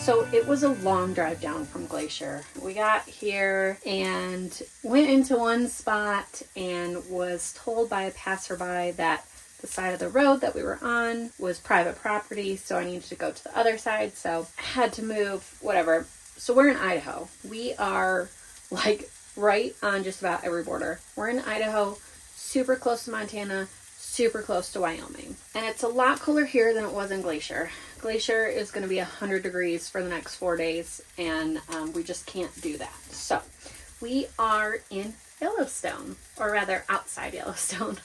So it was a long drive down from Glacier. We got here and went into one spot and was told by a passerby that the side of the road that we were on was private property, so I needed to go to the other side, so I had to move, whatever. So we're in Idaho. We are like right on just about every border. We're in Idaho, super close to Montana, super close to Wyoming. And it's a lot cooler here than it was in Glacier. Glacier is going to be 100 degrees for the next 4 days, and we just can't do that. So we are in Yellowstone, or rather outside Yellowstone.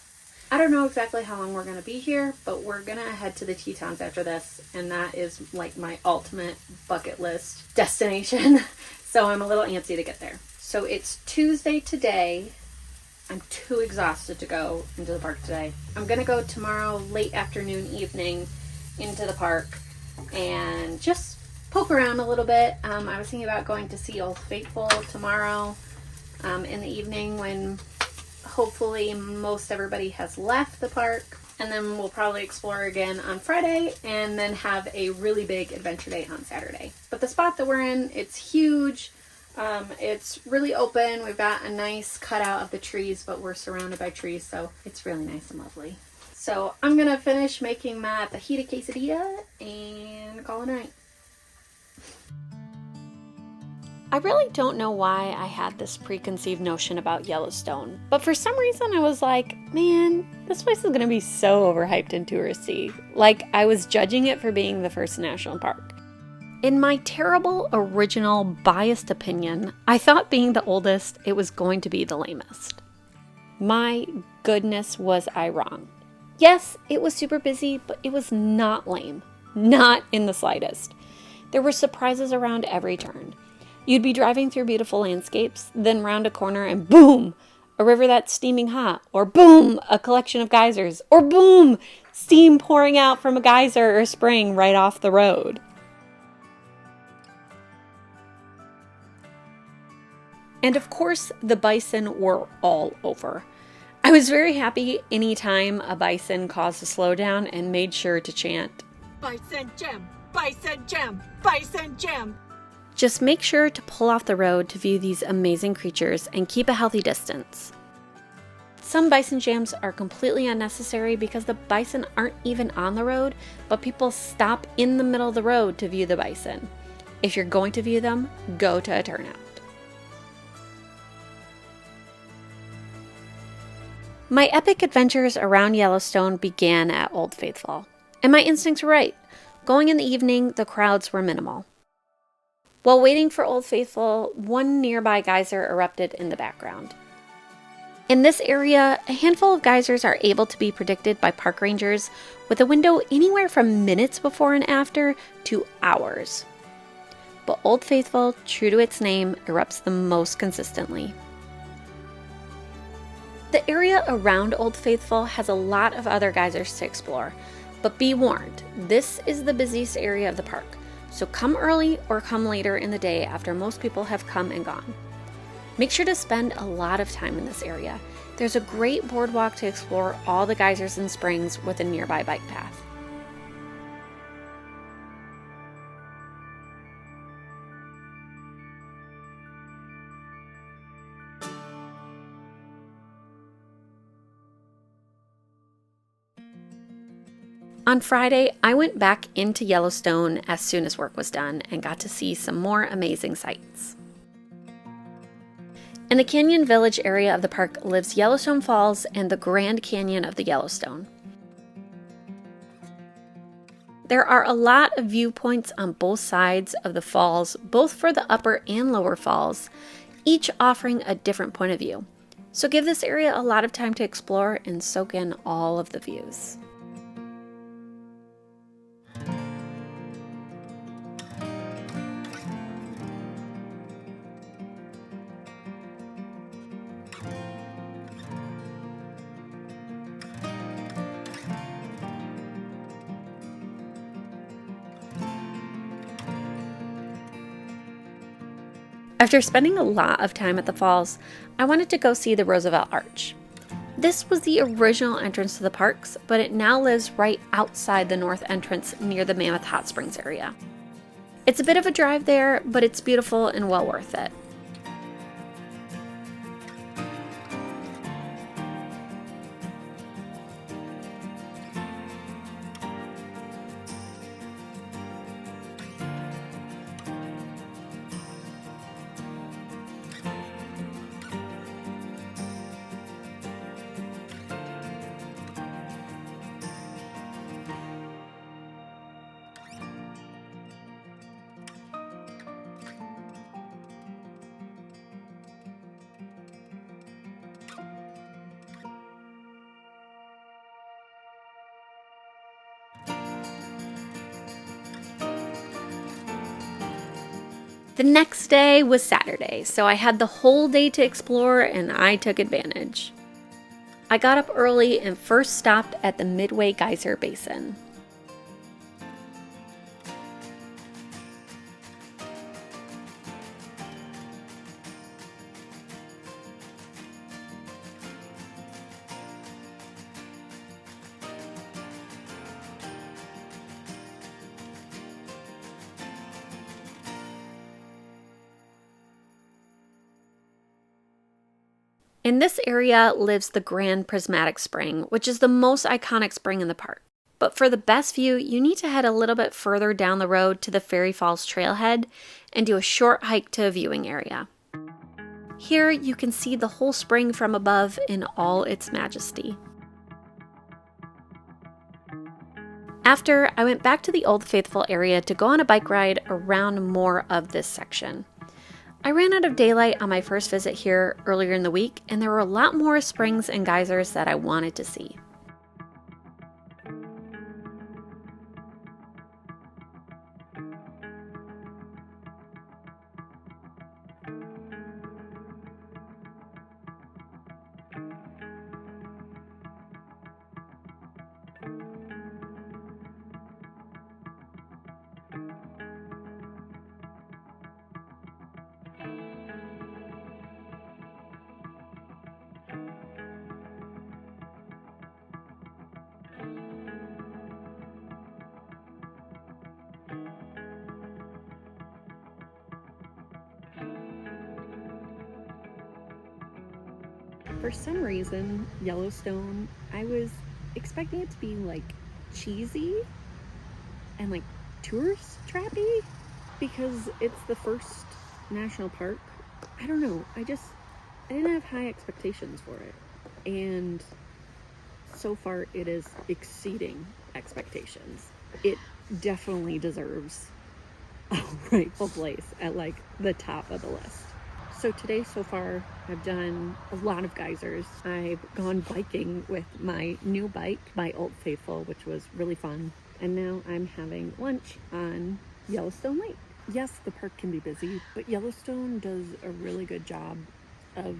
I don't know exactly how long we're going to be here, but we're going to head to the Tetons after this, and that is like my ultimate bucket list destination. So I'm a little antsy to get there. So it's Tuesday today. I'm too exhausted to go into the park today. I'm going to go tomorrow late afternoon, evening into the park and just poke around a little bit. I was thinking about going to see Old Faithful tomorrow in the evening when hopefully most everybody has left the park, and then we'll probably explore again on Friday and then have a really big adventure day on Saturday. But the spot that we're in, it's huge. It's really open. We've got a nice cutout of the trees, but we're surrounded by trees, so it's really nice and lovely. So I'm gonna finish making my fajita quesadilla and call it a night. I really don't know why I had this preconceived notion about Yellowstone, but for some reason I was like, man, this place is going to be so overhyped and touristy. Like, I was judging it for being the first national park. In my terrible, original, biased opinion, I thought being the oldest, it was going to be the lamest. My goodness, was I wrong. Yes, it was super busy, but it was not lame. Not in the slightest. There were surprises around every turn. You'd be driving through beautiful landscapes, then round a corner and boom, a river that's steaming hot, or boom, a collection of geysers, or boom, steam pouring out from a geyser or spring right off the road. And of course, the bison were all over. I was very happy anytime a bison caused a slowdown and made sure to chant, "Bison Jam! Bison Jam! Bison Jam!" Just make sure to pull off the road to view these amazing creatures and keep a healthy distance. Some bison jams are completely unnecessary because the bison aren't even on the road, but people stop in the middle of the road to view the bison. If you're going to view them, go to a turnout. My epic adventures around Yellowstone began at Old Faithful, and my instincts were right. Going in the evening, the crowds were minimal. While waiting for Old Faithful, one nearby geyser erupted in the background. In this area, a handful of geysers are able to be predicted by park rangers with a window anywhere from minutes before and after to hours. But Old Faithful, true to its name, erupts the most consistently. The area around Old Faithful has a lot of other geysers to explore, but be warned, this is the busiest area of the park. So come early or come later in the day after most people have come and gone. Make sure to spend a lot of time in this area. There's a great boardwalk to explore all the geysers and springs with a nearby bike path. On Friday, I went back into Yellowstone as soon as work was done and got to see some more amazing sights. In the Canyon Village area of the park lives Yellowstone Falls and the Grand Canyon of the Yellowstone. There are a lot of viewpoints on both sides of the falls, both for the upper and lower falls, each offering a different point of view. So give this area a lot of time to explore and soak in all of the views. After spending a lot of time at the falls, I wanted to go see the Roosevelt Arch. This was the original entrance to the parks, but it now lives right outside the north entrance near the Mammoth Hot Springs area. It's a bit of a drive there, but it's beautiful and well worth it. The next day was Saturday, so I had the whole day to explore and I took advantage. I got up early and first stopped at the Midway geyser basin. In this area lives the Grand Prismatic Spring, which is the most iconic spring in the park. But for the best view, you need to head a little bit further down the road to the Fairy Falls trailhead and do a short hike to a viewing area. Here you can see the whole spring from above in all its majesty. After, I went back to the Old Faithful area to go on a bike ride around more of this section. I ran out of daylight on my first visit here earlier in the week, and there were a lot more springs and geysers that I wanted to see. For some reason, Yellowstone, I was expecting it to be like cheesy and like tourist trappy because it's the first national park. I don't know, I didn't have high expectations for it, and so far it is exceeding expectations. It definitely deserves a rightful place at like the top of the list. So today so far I've done a lot of geysers. I've gone biking with my new bike, my Old Faithful, which was really fun. And now I'm having lunch on Yellowstone Lake. Yes, the park can be busy, but Yellowstone does a really good job of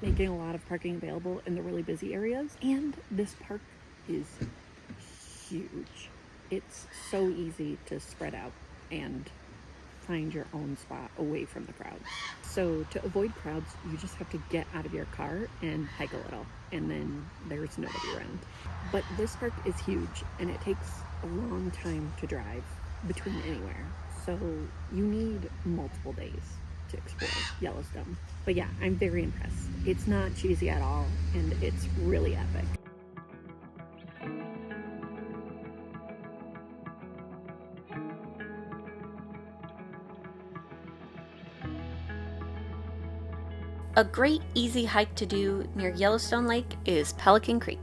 making a lot of parking available in the really busy areas. And this park is huge. It's so easy to spread out and find your own spot away from the crowds. So to avoid crowds, you just have to get out of your car and hike a little, and then there's nobody around. But this park is huge, and it takes a long time to drive between anywhere. So you need multiple days to explore Yellowstone. But yeah, I'm very impressed. It's not cheesy at all, and it's really epic. A great easy hike to do near Yellowstone Lake is Pelican Creek.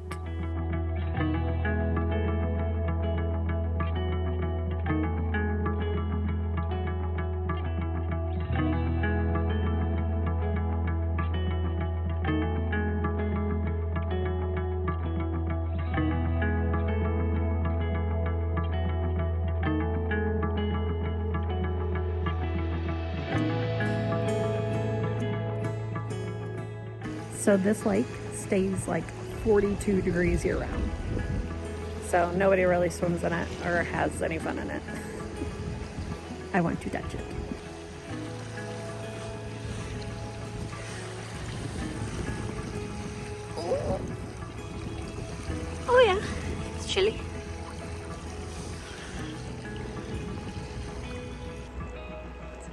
So this lake stays like 42 degrees year round. So nobody really swims in it or has any fun in it. I want to touch it. Oh yeah, it's chilly.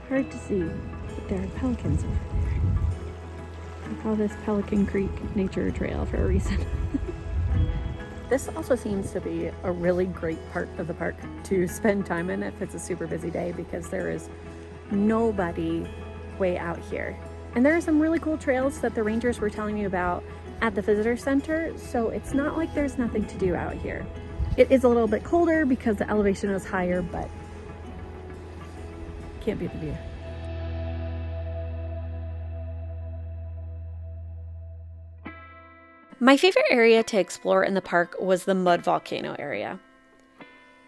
hard to see, but there are pelicans over there. I call this Pelican Creek Nature Trail for a reason. This also seems to be a really great part of the park to spend time in if it's a super busy day, because there is nobody way out here. And there are some really cool trails that the rangers were telling me about at the visitor center, so it's not like there's nothing to do out here. It is a little bit colder because the elevation is higher, but can't beat the view. My favorite area to explore in the park was the mud volcano area.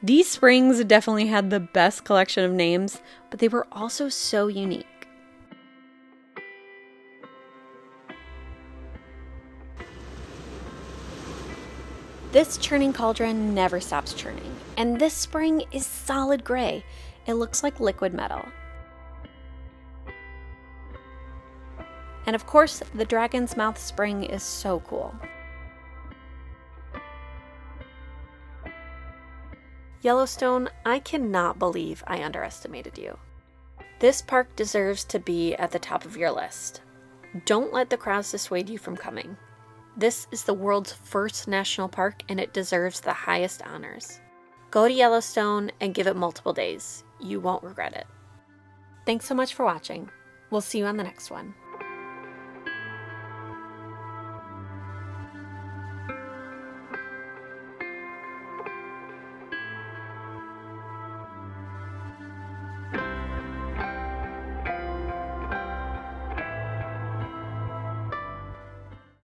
These springs definitely had the best collection of names, but they were also so unique. This churning cauldron never stops churning, and this spring is solid gray. It looks like liquid metal. And of course, the Dragon's Mouth Spring is so cool. Yellowstone, I cannot believe I underestimated you. This park deserves to be at the top of your list. Don't let the crowds dissuade you from coming. This is the world's first national park, and it deserves the highest honors. Go to Yellowstone and give it multiple days. You won't regret it. Thanks so much for watching. We'll see you on the next one.